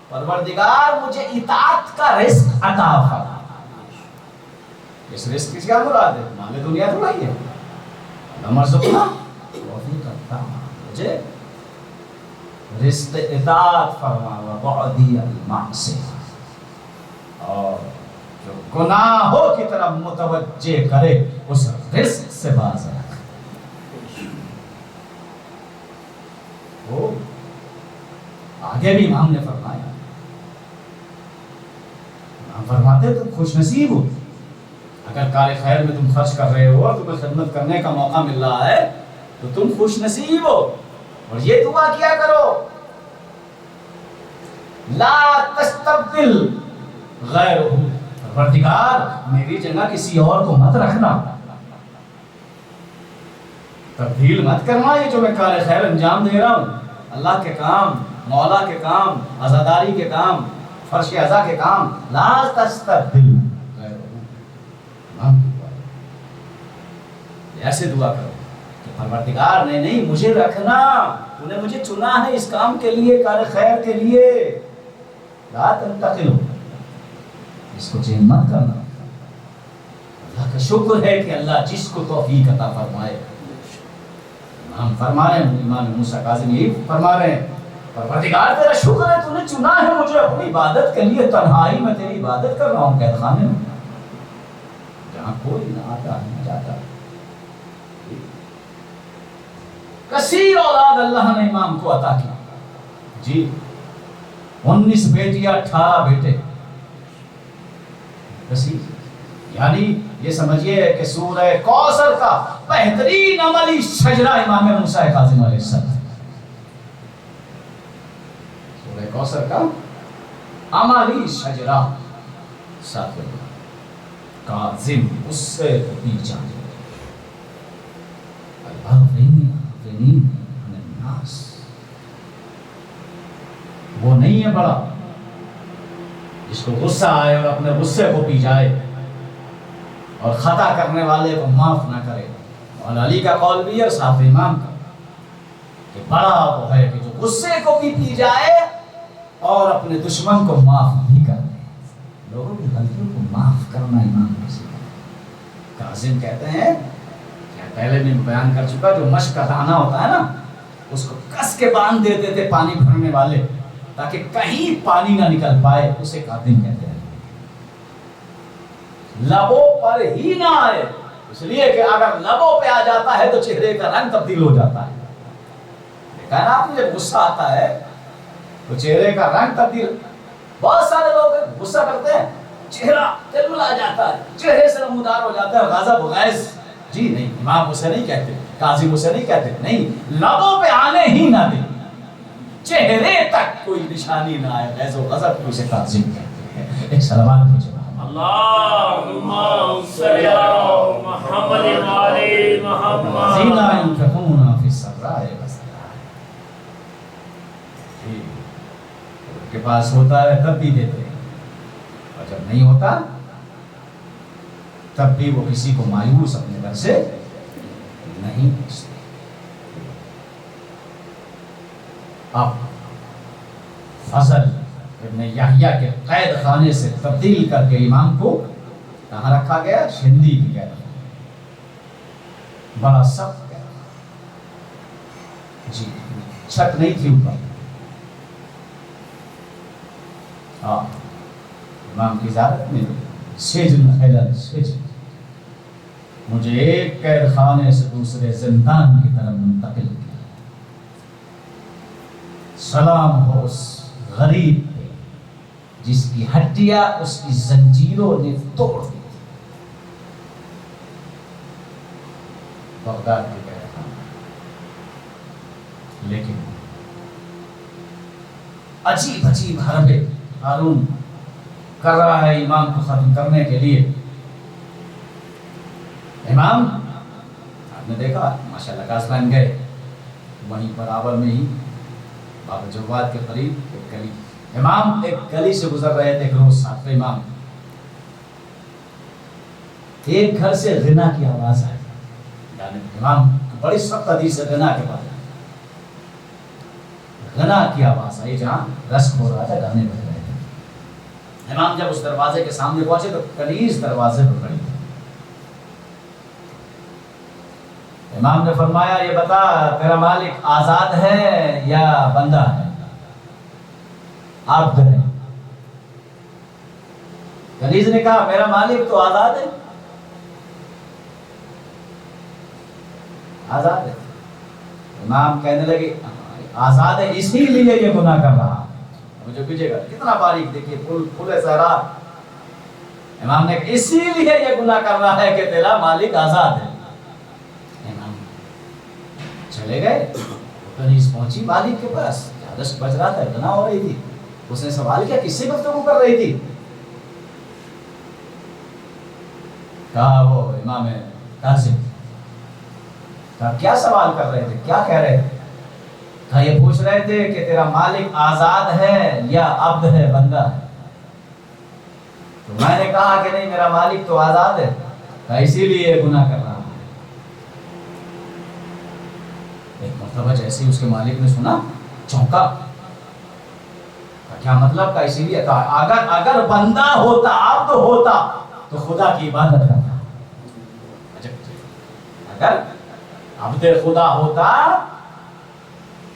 پروردگار مجھے اطاعت کا رزق عطا فرما. اس رزق کی کیا مراد ہے؟ مال دنیا تو نہیں ہے. اللہم ارزقنا توفیق الطاعہ، مجھے رزق اطاعت فرما وبعدی المعصیہ، اور جو گناہوں کی طرف متوجہ کرے اس رزق سے باز رکھ. وہ آگے بھی امام نے فرمایا، امام فرماتے تم خوش نصیب ہو اگر کار خیر میں تم خرچ کر رہے ہو اور تمہیں خدمت کرنے کا موقع مل رہا ہے تو تم خوش نصیب ہو. اور یہ دعا کیا کرو لا تستبدل غیرہ، پروردگار میری جگہ کسی اور کو مت رکھنا. تبدیل مت کرنا یہ جو میں کار خیر انجام دے رہا ہوں، اللہ کے کام، مولا کے کام، عزاداری کے کام، فرش عزا کے کام، لا تستبدل ایسے دعا کرو کہ پروردگار نے نہیں مجھے رکھنا، تو نے مجھے چنا ہے اس کام کے لیے، کار خیر کے لیے، لا تنتقلو، اس کو چینج مت کرنا۔ اللہ کا شکر ہے کہ اللہ جس کو توفیق عطا فرمائے۔ ہم فرما رہے ہیں، امام موسیٰ کاظم یہی فرما رہے ہیں، پروردگار تیرا شکر ہے تو نے چنا ہے مجھے اپنی عبادت کے لیے، تنہائی میں تیری عبادت کر رہا ہوں قید خانے میں، جہاں کوئی نہ آتا نہ جاتا۔ کثیر اولاد اللہ نے امام کو عطا کی، جی 19 بیٹیاں 18 بیٹے، کثیر، یعنی یہ سمجھئے کہ سورہ کوثر کا بہترین عملی شجرہ امام موسیٰ کاظم علیہ السلام، سورہ کوثر کا عملی شجرہ، ساتھ کاظم اس سے پی جانے الناس، وہ نہیں ہے بڑا جس کو غصہ آئے اور اپنے غصے کو پی جائے اور خطا کرنے والے کو معاف نہ کرے۔ مولا علی کا قول بھی ہے، صاحب امام کا، کہ بڑا وہ ہے کہ جو غصے کو بھی پی جائے اور اپنے دشمن کو معاف بھی کر دے۔ لوگوں کی غلطیوں کو معاف کرنا امام کا صفت۔ کاظم کہتے ہیں، پہلے میں بیان کر چکا، جو مشق کا دانہ ہوتا ہے نا، اس کو کس کے باندھ دیتے تھے پانی بھرنے والے تاکہ کہیں پانی نہ نکل پائے، اسے کاظم کہتے ہیں۔ لبوں پر ہی نہ آئے، اس لیے کہ اگر لبوں پہ آ جاتا ہے تو چہرے کا رنگ تبدیل ہو جاتا ہے۔ دیکھا ہے نا آپ نے، جب غصہ آتا ہے تو چہرے کا رنگ تبدیل، بہت سارے لوگ غصہ کرتے ہیں چہرہ تلملا جاتا ہے، چہرے سے نمودار ہو جاتا ہے غضب و غیظ۔ جی نہیں، امام اسے نہیں کہتے، کاظم اسے نہیں کہتے، نہیں، لبوں پہ آنے ہی نہ دے، چہرے تک کوئی نشانی نہ آئے غیظ و غضب کو، اسے کاظم کہتے ہیں۔ ایک سلوات بھیجو اللہم صلی علی محمد و علی محمد۔ زینا ينفقون فی السراء والضراء، ان کے پاس ہوتا ہے تب بھی دیتے ہیں، اور جب نہیں ہوتا تب بھی وہ کسی کو مایوس اپنے گھر سے نہیں بھیجتے۔ اب فضل ابن یحییٰ کے قید خانے سے تبدیل کر کے امام کو کہاں رکھا گیا؟ شندی کی قید خانے، بڑا سخت قید خانہ، جی چھت نہیں تھی اوپر۔ ہاں، امام کی زیارت میں سجن خلل سجن، مجھے ایک قید خانے سے دوسرے زندان کی طرف منتقل کیا۔ سلام ہو اس غریب پہ جس کی ہڈیاں اس کی زنجیروں نے توڑ دی۔ بغداد کی قید خانہ، لیکن عجیب عجیب حربے ہارون کر رہا ہے امام کو ختم کرنے کے لیے۔ امام آپ نے دیکھا ماشاءاللہ قاصدان گئے، وہیں برابر میں ہی باب جواد کے قریب ایک گلی، امام ایک گلی سے گزر رہے تھے ایک روز، ساتھ میں امام، ایک گھر سے غنا کی آواز آئی، یعنی امام بڑی سخت حدیث ہے غنا کے بعد، غنا کی آواز آئی، جہاں رسم ہو رہا تھا، گانے بج رہے تھے۔ امام جب اس دروازے کے سامنے پہنچے تو کنیز دروازے پر کھڑی تھی۔ امام نے فرمایا، یہ بتا تیرا مالک آزاد ہے یا بندہ ہے؟ عبد ہے۔ کنیز نے کہا میرا مالک تو آزاد ہے، آزاد ہے۔ امام کہنے لگے آزاد ہے اسی لیے یہ گناہ کر رہا، مجھے پیچھے گا کتنا باریک دیکھیے، پھول زہرا۔ امام نے کہا اسی لیے یہ گناہ کر رہا ہے کہ تیرا مالک آزاد ہے۔ امام چلے گئے، کنیز پہنچی مالک کے پاس، دس بج رہا تھا، گناہ ہو رہی تھی، اس نے سوال کیا کس سے گفتگو کر رہی تھی؟ کہا وہ امام کاظم کہا کیا سوال کر رہے تھے، کیا کہہ رہے تھے؟ کہا یہ پوچھ رہے تھے کہ تیرا مالک آزاد ہے یا عبد ہے، بندہ ہے؟ تو میں نے کہا کہ نہیں، میرا مالک تو آزاد ہے، کہا اسی لیے یہ گناہ کر رہا ہے۔ ایک مرتبہ جیسے اس کے مالک نے سنا چونکا، کیا مطلب؟ کا اسی لیے کہا اگر بندہ ہوتا، عبد ہوتا تو خدا کی عبادت کرتا، اگر عبد خدا ہوتا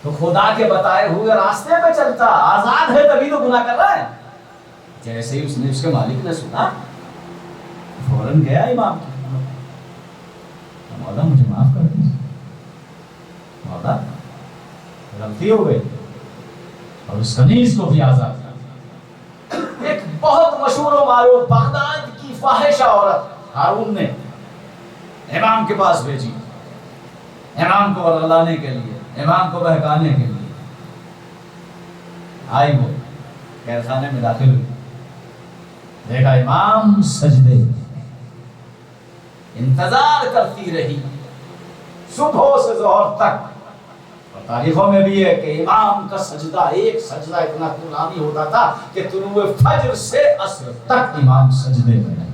تو خدا کے بتائے ہوئے راستے پہ چلتا، آزاد ہے تبھی تو گناہ کر رہا ہے۔ جیسے ہی اس نے، اس کے مالک نے سنا، فوراً گیا امام کی، مولا مجھے معاف کر دیجیے، مولا غلطی ہو گئی، اور اس کنیز کو بھی آزاد کر۔ ایک بہت مشہور و معروف بغداد کی فاحشہ عورت ہارون نے امام کے پاس بھیجی، امام کو ورغلانے کے لیے، امام کو بہکانے کے لیے۔ آئی وہ قید خانے میں داخل ہوئی، دیکھا امام سجدے، انتظار کرتی رہی صبح سے ظہر تک۔ اور تاریخوں میں بھی ہے کہ امام کا سجدہ، ایک سجدہ اتنا طولانی ہوتا تھا کہ طلوع فجر سے عصر تک امام سجدے میں رہے۔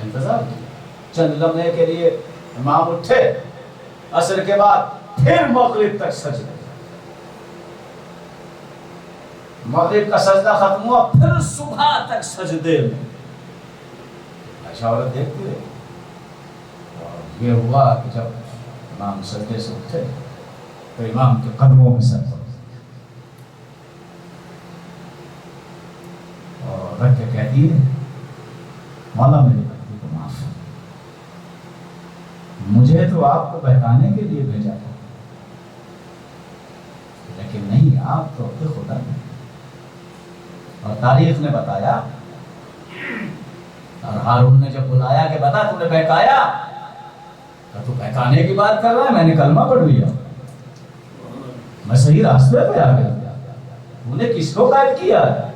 انتظار کیا، چند لمحے کے لیے امام اٹھے، عصر کے بعد پھر مغرب تک سجدے، مغرب کا سجدہ ختم ہوا، پھر صبح تک سجدے میں۔ عائشہ عورت دیکھتی رہی، اور یہ ہوا کہ جب امام سجدے سے اٹھے تو امام کے قدموں میں سر پڑ اور رکھ کے کہتی ہے مولا میری غلطی کو معاف، مجھے تو آپ کو بہکانے کے لیے بھیجا تھا، لیکن نہیں، آپ تو خدا نہیں۔ اور تاریخ نے بتایا، اور ہارون نے جب بلایا کہ بتا تو نے بہکایا، تو بہکانے کی بات کر رہا ہے، میں نے کلمہ پڑھ لیا، میں صحیح راستے پہ آ گیا، تو نے کس کو قید کیا ہے،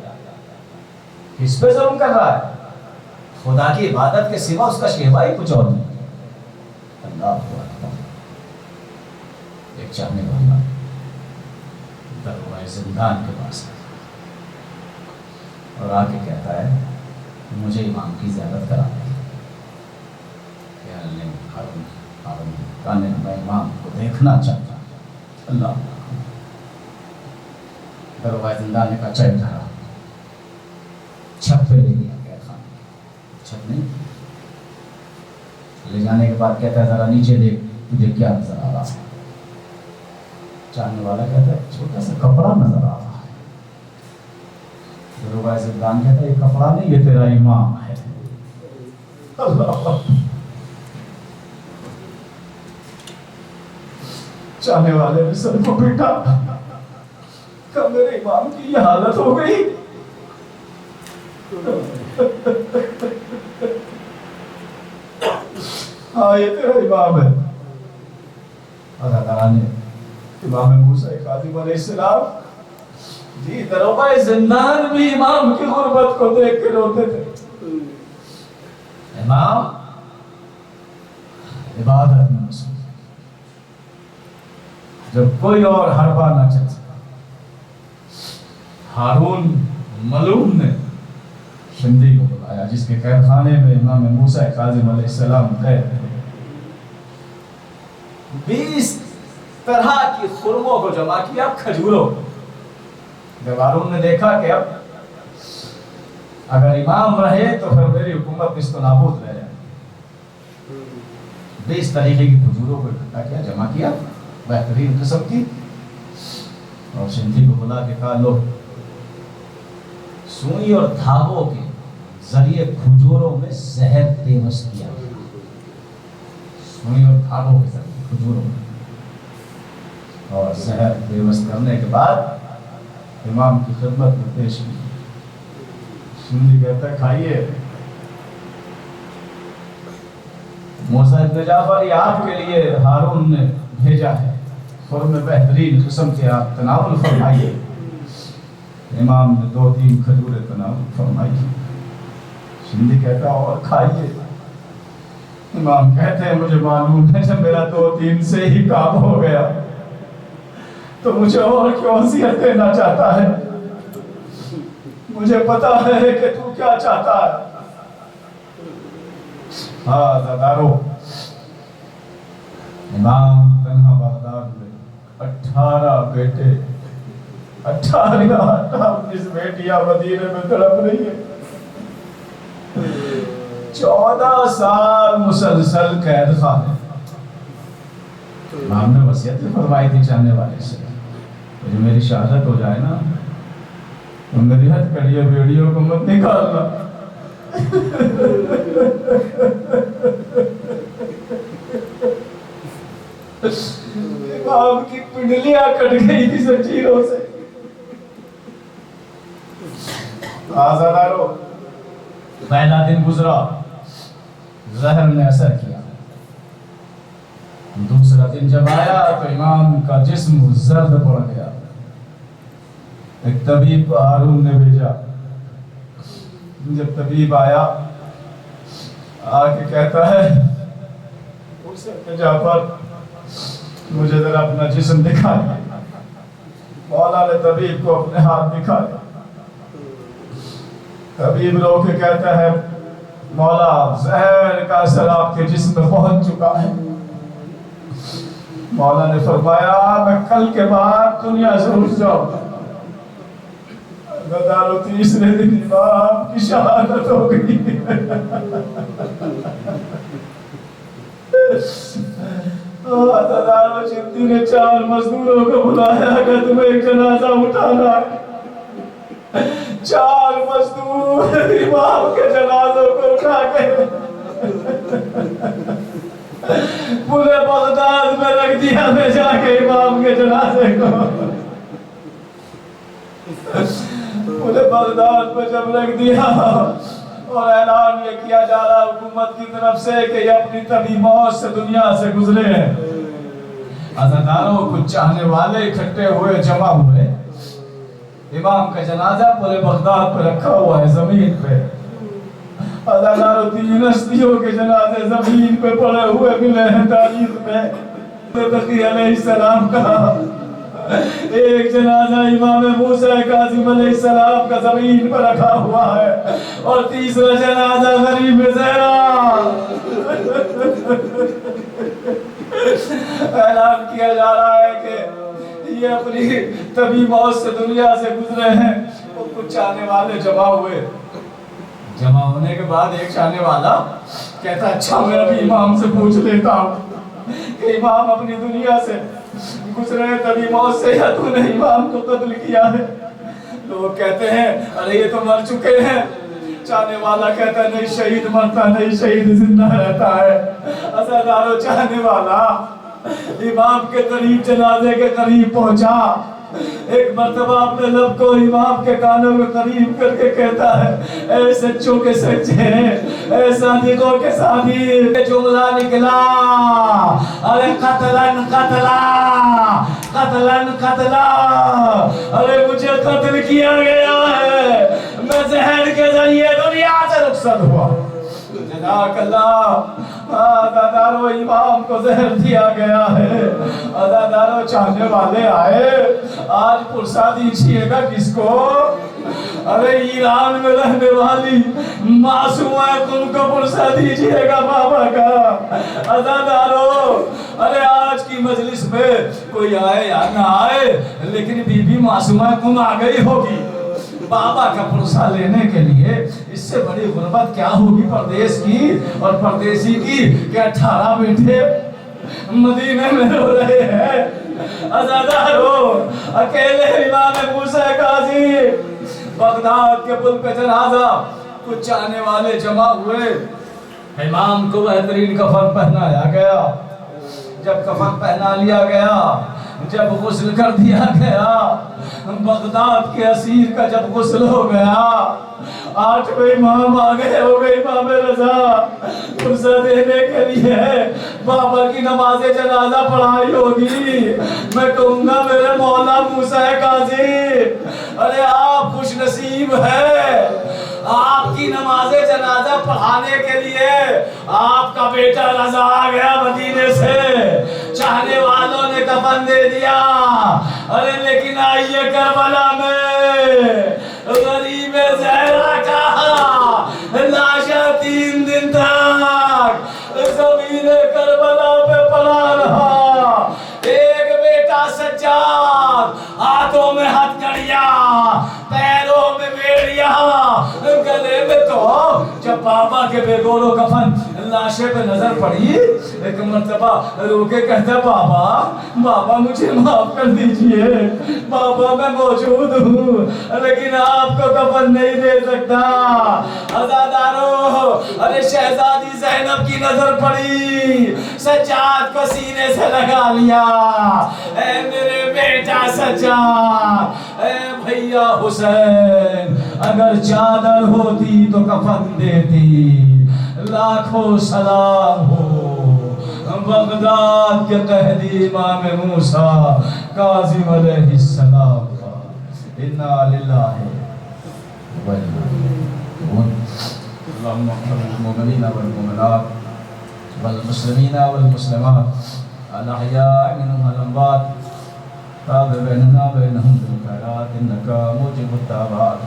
کس پہ ظلم کر رہا ہے؟ خدا کی عبادت کے سوا اس کا شیوا ہی کچھ اور نہیں۔ اللہ اکبر۔ ایک چاہنے والا دروازے زندان کے پاس ہے اور آ کے کہتا ہے مجھے امام کی زیارت کرا دیں۔ میں امام کو دیکھنا چاہتا ہوں۔ اللہ، دروازے زندان نے کہا چل دھرا، چھت پہ لے گیا قید خانے، چھت نہیں لے جانے کے بعد کہتا ہے ذرا نیچے دیکھ تجھے کیا نظر آ رہا ہے؟ چاہنے والا کہتا ہے چھوٹا سا کپڑا نظر آ رہا ہے۔ دروازے زندان کہتا ہے یہ کپڑا نہیں، یہ تیرا امام ہے۔ اللہ، چاہنے والے نے سر کو پیٹا کہ میرے امام کی یہ حالت ہو گئی۔ ہاں یہ تیرا امام ہے۔ اداکارہ نے امام موسیٰ کاظم علیہ السلام جی دروازے زندان بھی امام کی غربت کو دیکھ کے روتے تھے۔ امام عبادت میں مصروف، جب کوئی اور حربہ نہ چل سکا، ہارون ملعون نے شندی کو بلایا جس کے قید خانے میں امام موسیٰ کاظم علیہ السلام قید تھے۔ 20 طرح کی خرموں کو جمع کیا، کھجوروں۔ جب ہارون نے دیکھا کہ اب اگر امام رہے تو پھر میری حکومت نیست و نابود رہ جائے، 20 طریقے کی کھجوروں کو اکٹھا کیا، جمع کیا، بہترین قسم کی، اور شندی کو بلا کے کہا لو سوئی اور دھاگوں کے ذریعے کھجوروں میں زہر پیوست کیا، سوئی اور دھاگوں کے ذریعے کھجوروں میں، اور زہر پیوست کرنے کے بعد امام کی خدمت میں پیش کی۔ شندی کہتا ہے کھائیے۔ موسیٰ ابن جعفر یہ آپ کے لیے ہارون نے بھیجا ہے، خرم بہترین قسم کے آپ تناول فرمائیے۔ امام نے 2-3 کھجوریں تناول فرمائی۔ شندی کہتا اور کھائیے۔ امام کہتے ہیں مجھے معلوم ہے جب میرا 2-3 سے ہی کام ہو گیا تو مجھے اور کیوں وصیت دینا چاہتا ہے؟ مجھے پتا ہے کہ تو کیا چاہتا ہے۔ ہاں زدارو، امام تنہا بغداد میں 18 بیٹے، 18 بیٹیاں مدینے میں تڑپ رہی ہیں، 14 سال مسلسل قید خانے۔ امام نے وصیت فرمائی تھی چاہنے والے سے، جو میری شہادت ہو جائے نا تو میری ہتھ کڑیے بیڑیوں کو مت نکالنا۔ امام کی پنڈلیاں کٹ گئی تھی زنجیروں سے۔ آزادارو، پہلا دن گزرا، زہر نے اثر کیا۔ دوسرا دن جب آیا تو امام کا جسم زرد پڑ گیا۔ ایک طبیب ہارون نے بھیجا، جب طبیب آیا آ کے کہتا ہے جعفر مجھے ذرا اپنا جسم دکھا۔ مولا نے طبیب کو اپنے ہاتھ دکھایا۔ طبیب رو کے کہتا ہے مولا زہر کا اثر آپ کے جسم میں پہنچ چکا ہے۔ مولا نے فرمایا میں کل کے بعد دنیا سے اٹھ جاؤں گا۔ بدالو تیسرے دن امام کی شہادت ہو گئی۔ بدالو چندی نے 4 مزدوروں کو بلایا کہ تمہیں ایک جنازہ اٹھانا ہے۔ 4 مزدور امام کے جنازوں کو اٹھا کے پورے بغداد میں رکھ دیا، میں جا کے امام کے جنازے کو پورے بغداد میں جب رکھ دیا اور اعلان یہ کیا جا رہا حکومت کی طرف سے کہ یہ اپنی طبی موت سے دنیا سے گزرے ہیں۔ عزاداروں کچھ چاہنے والے اکٹھے ہوئے، جمع ہوئے۔ امام کا جنازہ پورے بغداد پہ رکھا ہوا ہے زمین پہ۔ عزاداروں 3 ہستیوں کے جنازے زمین پہ پڑے ہوئے ملے ہیں تاریخ میں۔ تقی علیہ السلام کا ایک جنازہ امام موسیٰ کاظم علیہ السلام کا زمین پر رکھا ہوا ہے، اور تیسرا جنازہ غریب زہرا۔ اعلان کیا جا رہا ہے کہ یہ اپنی طبی موت سے دنیا سے گزرے ہیں۔ اور کچھ چاہنے والے جمع ہوئے۔ جمع ہونے کے بعد ایک چاہنے والا کہتا اچھا میں ابھی امام سے پوچھ لیتا ہوں کہ امام اپنی دنیا سے گزرے طبی موت سے یا تو نے امام کو قتل کیا ہے؟ لوگ کہتے ہیں ارے یہ تو مر چکے ہیں۔ چاہنے والا کہتا ہے نہیں، شہید مرتا نہیں، شہید زندہ رہتا ہے۔ عزادارو چاہنے والا امام کے قریب، جنازے کے قریب پہنچا، ایک مرتبہ اپنے لب کو امام کے کانوں میں قریب کر کے کہتا ہے اے سچوں کے سچے، اے صادقوں کے صادق۔ جملہ نکلا ارے قتلن قتلا، قتلن قتلا، ارے مجھے قتل کیا گیا ہے، میں زہر کے ذریعے دنیا سے رخصت ہوا۔ جزاک اللہ۔ عزادارو امام کو زہر دیا گیا ہے۔ عزادارو چاہنے والے آئے، آج پرسا دیجئے گا کس کو؟ ارے ایران میں رہنے والی معصومہ تم کو پرسا دیجئے گا بابا کا۔ عزادارو ارے آج کی مجلس میں کوئی آئے یا نہ آئے لیکن بی بی معصومہ تم آ گئی ہوگی بابا کا پرسا لینے کے لیے۔ اس سے بڑی غربت کیا ہوگی پردیس کی اور پردیسی کی کہ 18 بیٹے مدینے میں رو رہے ہیں۔ عزادارو اکیلے امام موسیٰ کاظم بغداد کے پل پہ جنازہ، کچھ چاہنے والے جمع ہوئے۔ امام کو بہترین کفن پہنایا گیا۔ جب کفن پہنا لیا گیا، جب غسل کر دیا گیا، بغداد کے اسیر کا جب غسل ہو گیا، 8ویں امام آگئے ہو گئے امام رضا پرسہ دینے کے لیے بابا کی نماز جنازہ پڑھائی ہوگی۔ میں کہوں گا میرے مولا موسیٰ کاظم ارے آپ خوش نصیب ہے، آپ کی نماز جنازہ پڑھانے کے لیے آپ کا کا بیٹا رضا آ گیا مدینے سے، چاہنے والوں نے کفن دے دیا، ارے لیکن آئیے کربلا میں غریب زہرا کا لاشا 3 دن تک زمین کربلا پہ پڑا رہا۔ ایک بیٹا سجاد، ہاتھوں میں ہتھکڑیاں، پیروں میں بیڑیاں، گلے میں تو جب بابا کے بے گول و کفن لاشے پہ نظر پڑی، ایک مرتبہ رو کے کہتا بابا بابا مجھے معاف کر دیجئے، بابا میں موجود ہوں لیکن آپ کو کفن نہیں دے سکتا۔ عزادارو، ارے شہزادی زینب کی نظر پڑی، سجاد کو سینے سے لگا لیا، اے میرے بیٹا سجاد، اے بھیا حسین، اگر چادر ہوتی تو کفن دیتی، لاکھوں سلام ہو بغداد کے قیدی امام موسیٰ کاظم علیہ السلام کا۔ انا للہ و انا الیہ راجعون۔ اللہم اغفر للمؤمنین والمؤمنات والمسلمین والمسلمات الاحیاء منهم والاموات، تاب بیننا بینہم بالخیرات، انکا موجب التوبات،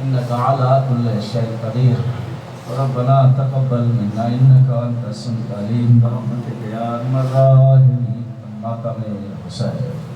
انکا علی کل شیء قدیر، ربنا تقبل منا انك انت السميع العليم برحمتك يا ارحم الراحمين۔ ماتم حسین۔